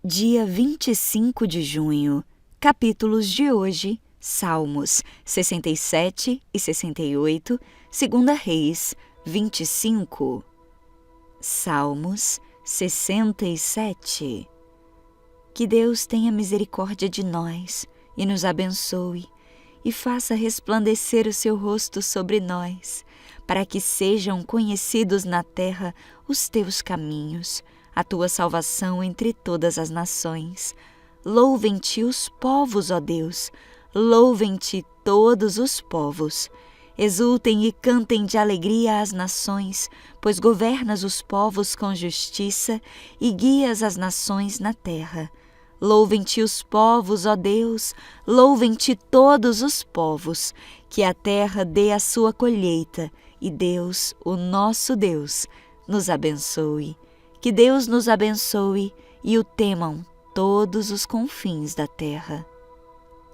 Dia 25 de junho. Capítulos de hoje: Salmos 67 e 68, 2 Reis 25. Salmos 67. Que Deus tenha misericórdia de nós e nos abençoe, e faça resplandecer o seu rosto sobre nós, para que sejam conhecidos na terra os teus caminhos, a tua salvação entre todas as nações. Louvem-te os povos, ó Deus, louvem-te todos os povos. Exultem e cantem de alegria as nações, pois governas os povos com justiça e guias as nações na terra. Louvem-te os povos, ó Deus, louvem-te todos os povos, que a terra dê a sua colheita, e Deus, o nosso Deus, nos abençoe. Que Deus nos abençoe e o temam todos os confins da terra.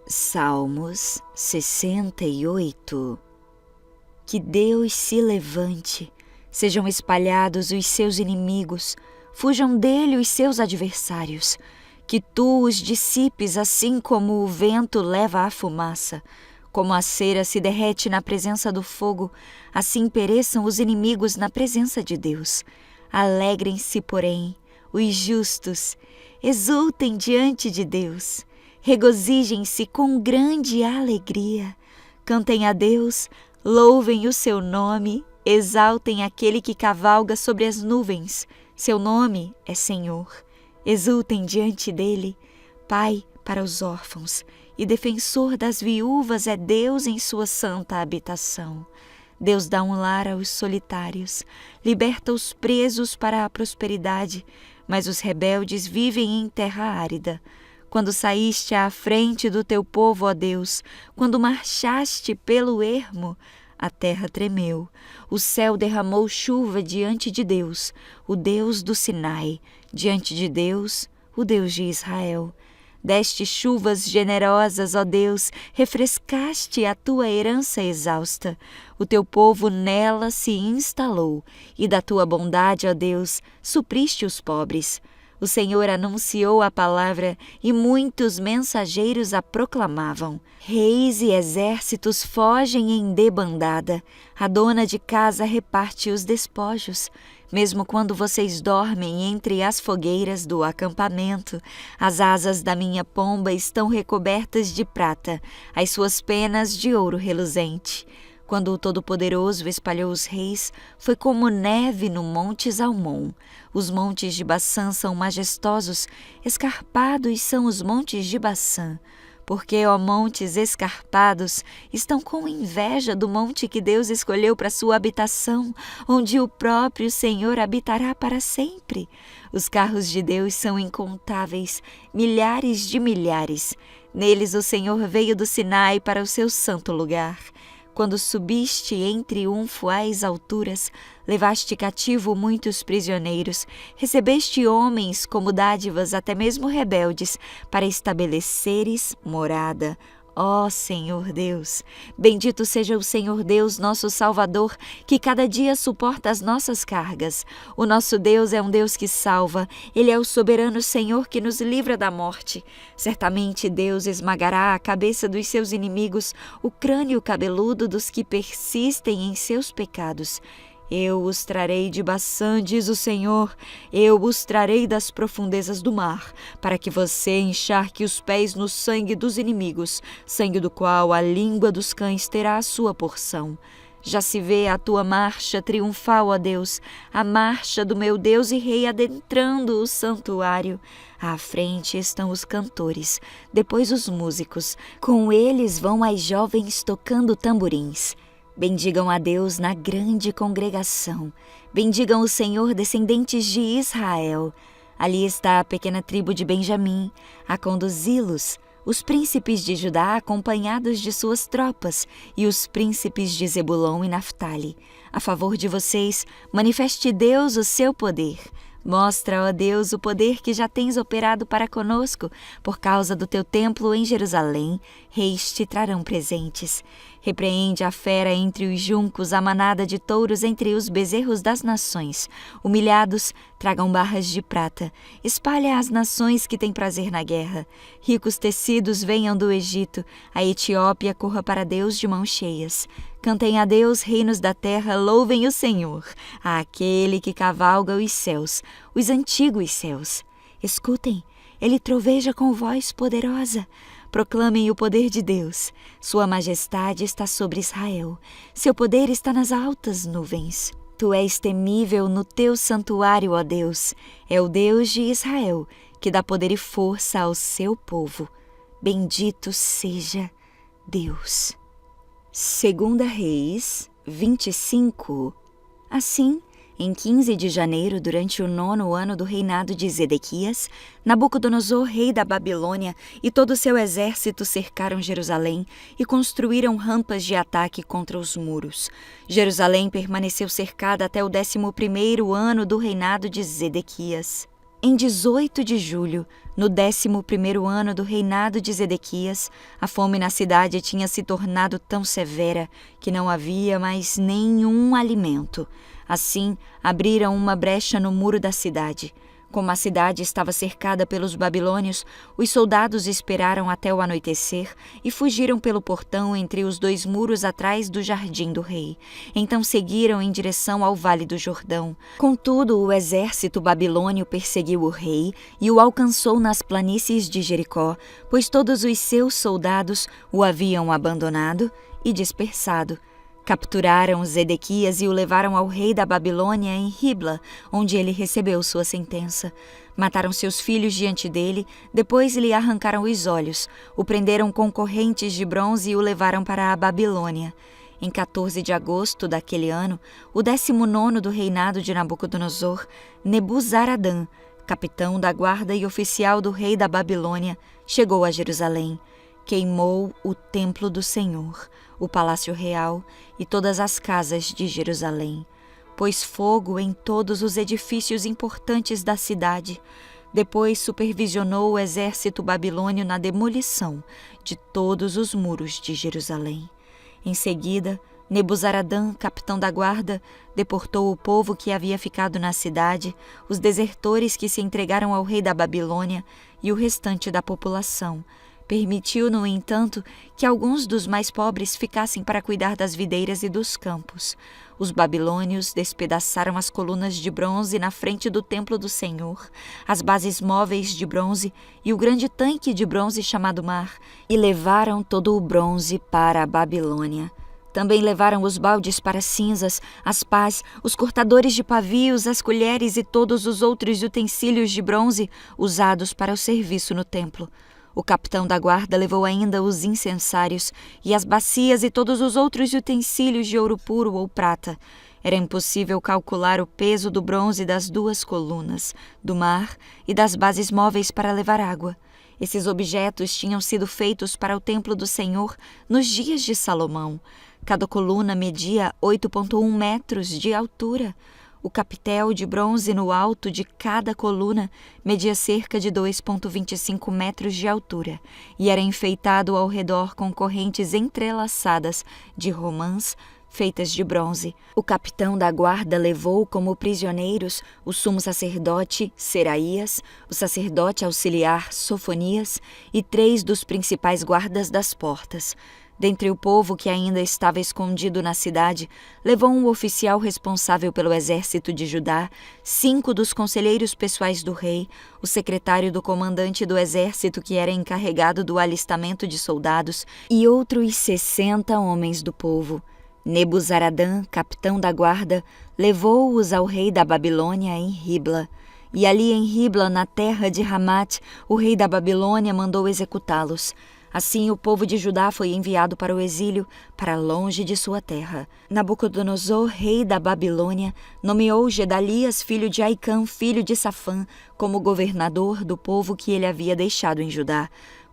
Salmos 68. Que Deus se levante, sejam espalhados os seus inimigos, fujam dele os seus adversários. Que tu os dissipes assim como o vento leva a fumaça. Como a cera se derrete na presença do fogo, assim pereçam os inimigos na presença de Deus. Alegrem-se, porém, os justos, exultem diante de Deus, regozijem-se com grande alegria. Cantem a Deus, louvem o seu nome, exaltem aquele que cavalga sobre as nuvens. Seu nome é Senhor. Exultem diante dele. Pai para os órfãos e defensor das viúvas é Deus em sua santa habitação. Deus dá um lar aos solitários, liberta os presos para a prosperidade, mas os rebeldes vivem em terra árida. Quando saíste à frente do teu povo, ó Deus, quando marchaste pelo ermo, a terra tremeu, o céu derramou chuva diante de Deus, o Deus do Sinai, diante de Deus, o Deus de Israel. Deste chuvas generosas, ó Deus, refrescaste a tua herança exausta. O teu povo nela se instalou, e da tua bondade, ó Deus, supriste os pobres. O Senhor anunciou a palavra, e muitos mensageiros a proclamavam. Reis e exércitos fogem em debandada. A dona de casa reparte os despojos. Mesmo quando vocês dormem entre as fogueiras do acampamento, as asas da minha pomba estão recobertas de prata, as suas penas de ouro reluzente. Quando o Todo-Poderoso espalhou os reis, foi como neve no monte Zalmon. Os montes de Baçã são majestosos, escarpados são os montes de Baçã. Porque, ó montes escarpados, estão com inveja do monte que Deus escolheu para sua habitação, onde o próprio Senhor habitará para sempre. Os carros de Deus são incontáveis, milhares de milhares. Neles o Senhor veio do Sinai para o seu santo lugar. Quando subiste em triunfo às alturas, levaste cativo muitos prisioneiros, recebeste homens como dádivas, até mesmo rebeldes, para estabeleceres morada. Ó Senhor Deus, bendito seja o Senhor Deus, nosso Salvador, que cada dia suporta as nossas cargas. O nosso Deus é um Deus que salva, Ele é o soberano Senhor que nos livra da morte. Certamente Deus esmagará a cabeça dos seus inimigos, o crânio cabeludo dos que persistem em seus pecados. Eu os trarei de Baçã, diz o Senhor, eu os trarei das profundezas do mar, para que você encharque os pés no sangue dos inimigos, sangue do qual a língua dos cães terá a sua porção. Já se vê a tua marcha triunfal, ó Deus, a marcha do meu Deus e Rei adentrando o santuário. À frente estão os cantores, depois os músicos, com eles vão as jovens tocando tamborins. Bendigam a Deus na grande congregação. Bendigam o Senhor, descendentes de Israel. Ali está a pequena tribo de Benjamim, a conduzi-los, os príncipes de Judá acompanhados de suas tropas e os príncipes de Zebulon e Naftali. A favor de vocês, manifeste Deus o seu poder. Mostra, ó Deus, o poder que já tens operado para conosco. Por causa do teu templo em Jerusalém, reis te trarão presentes. Repreende a fera entre os juncos, a manada de touros entre os bezerros das nações. Humilhados, tragam barras de prata. Espalha às nações que têm prazer na guerra. Ricos tecidos venham do Egito. A Etiópia corra para Deus de mãos cheias. Cantem a Deus, reinos da terra, louvem o Senhor, àquele que cavalga os céus, os antigos céus. Escutem, ele troveja com voz poderosa. Proclamem o poder de Deus. Sua majestade está sobre Israel. Seu poder está nas altas nuvens. Tu és temível no teu santuário, ó Deus. É o Deus de Israel, que dá poder e força ao seu povo. Bendito seja Deus. 2 Reis 25. Assim, em 15 de janeiro, durante o 9º ano do reinado de Zedequias, Nabucodonosor, rei da Babilônia, e todo o seu exército cercaram Jerusalém e construíram rampas de ataque contra os muros. Jerusalém permaneceu cercada até o 11º ano do reinado de Zedequias. Em 18 de julho, no 11º ano do reinado de Zedequias, a fome na cidade tinha se tornado tão severa que não havia mais nenhum alimento. Assim, abriram uma brecha no muro da cidade. Como a cidade estava cercada pelos babilônios, os soldados esperaram até o anoitecer e fugiram pelo portão entre os 2 muros atrás do jardim do rei. Então seguiram em direção ao Vale do Jordão. Contudo, o exército babilônio perseguiu o rei e o alcançou nas planícies de Jericó, pois todos os seus soldados o haviam abandonado e dispersado. Capturaram Zedequias e o levaram ao rei da Babilônia em Ribla, onde ele recebeu sua sentença. Mataram seus filhos diante dele, depois lhe arrancaram os olhos, o prenderam com correntes de bronze e o levaram para a Babilônia. Em 14 de agosto daquele ano, o 19º do reinado de Nabucodonosor, Nebuzaradã, capitão da guarda e oficial do rei da Babilônia, chegou a Jerusalém. Queimou o templo do Senhor, o palácio real e todas as casas de Jerusalém. Pôs fogo em todos os edifícios importantes da cidade. Depois supervisionou o exército babilônio na demolição de todos os muros de Jerusalém. Em seguida, Nebuzaradã, capitão da guarda, deportou o povo que havia ficado na cidade, os desertores que se entregaram ao rei da Babilônia e o restante da população. Permitiu, no entanto, que alguns dos mais pobres ficassem para cuidar das videiras e dos campos. Os babilônios despedaçaram as colunas de bronze na frente do templo do Senhor, as bases móveis de bronze e o grande tanque de bronze chamado Mar, e levaram todo o bronze para a Babilônia. Também levaram os baldes para cinzas, as pás, os cortadores de pavios, as colheres e todos os outros utensílios de bronze usados para o serviço no templo. O capitão da guarda levou ainda os incensários e as bacias e todos os outros utensílios de ouro puro ou prata. Era impossível calcular o peso do bronze das 2 colunas, do mar e das bases móveis para levar água. Esses objetos tinham sido feitos para o templo do Senhor nos dias de Salomão. Cada coluna media 8,1 metros de altura. O capitel de bronze no alto de cada coluna media cerca de 2,25 metros de altura e era enfeitado ao redor com correntes entrelaçadas de romãs feitas de bronze. O capitão da guarda levou como prisioneiros o sumo sacerdote Seraías, o sacerdote auxiliar Sofonias e 3 dos principais guardas das portas. Dentre o povo que ainda estava escondido na cidade, levou um oficial responsável pelo exército de Judá, 5 dos conselheiros pessoais do rei, o secretário do comandante do exército que era encarregado do alistamento de soldados e outros 60 homens do povo. Nebuzaradã, capitão da guarda, levou-os ao rei da Babilônia em Ribla. E ali em Ribla, na terra de Ramate, o rei da Babilônia mandou executá-los. Assim, o povo de Judá foi enviado para o exílio, para longe de sua terra. Nabucodonosor, rei da Babilônia, nomeou Gedalias, filho de Aicã, filho de Safã, como governador do povo que ele havia deixado em Judá.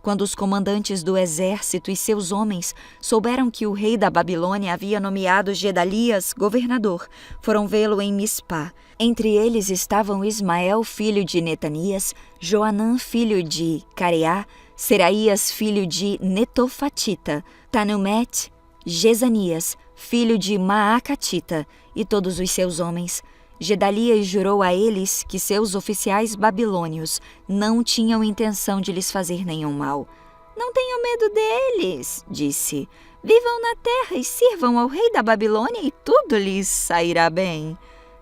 Quando os comandantes do exército e seus homens souberam que o rei da Babilônia havia nomeado Gedalias governador, foram vê-lo em Mispá. Entre eles estavam Ismael, filho de Netanias, Joanã, filho de Careá, Seraías, filho de Netofatita, Tanumete, Gesanias, filho de Maacatita, e todos os seus homens. Gedalias jurou a eles que seus oficiais babilônios não tinham intenção de lhes fazer nenhum mal. Não tenham medo deles, disse. Vivam na terra e sirvam ao rei da Babilônia e tudo lhes sairá bem.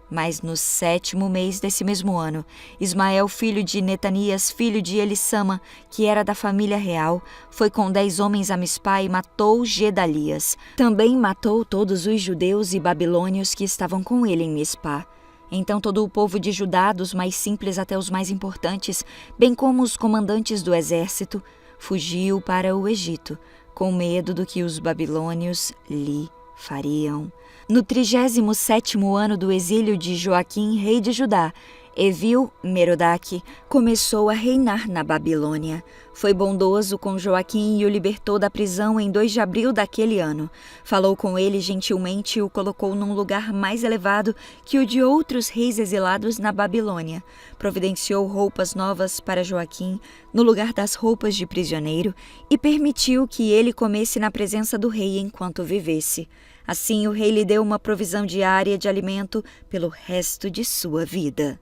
Mas no 7º mês desse mesmo ano, Ismael, filho de Netanias, filho de Elissama, que era da família real, foi com 10 homens a Mispá e matou Gedalias. Também matou todos os judeus e babilônios que estavam com ele em Mispá. Então todo o povo de Judá, dos mais simples até os mais importantes, bem como os comandantes do exército, fugiu para o Egito, com medo do que os babilônios lhe fariam. No 37º ano do exílio de Joaquim, rei de Judá, Evil-Merodach começou a reinar na Babilônia. Foi bondoso com Joaquim e o libertou da prisão em 2 de abril daquele ano. Falou com ele gentilmente e o colocou num lugar mais elevado que o de outros reis exilados na Babilônia. Providenciou roupas novas para Joaquim, no lugar das roupas de prisioneiro, e permitiu que ele comesse na presença do rei enquanto vivesse. Assim, o rei lhe deu uma provisão diária de alimento pelo resto de sua vida.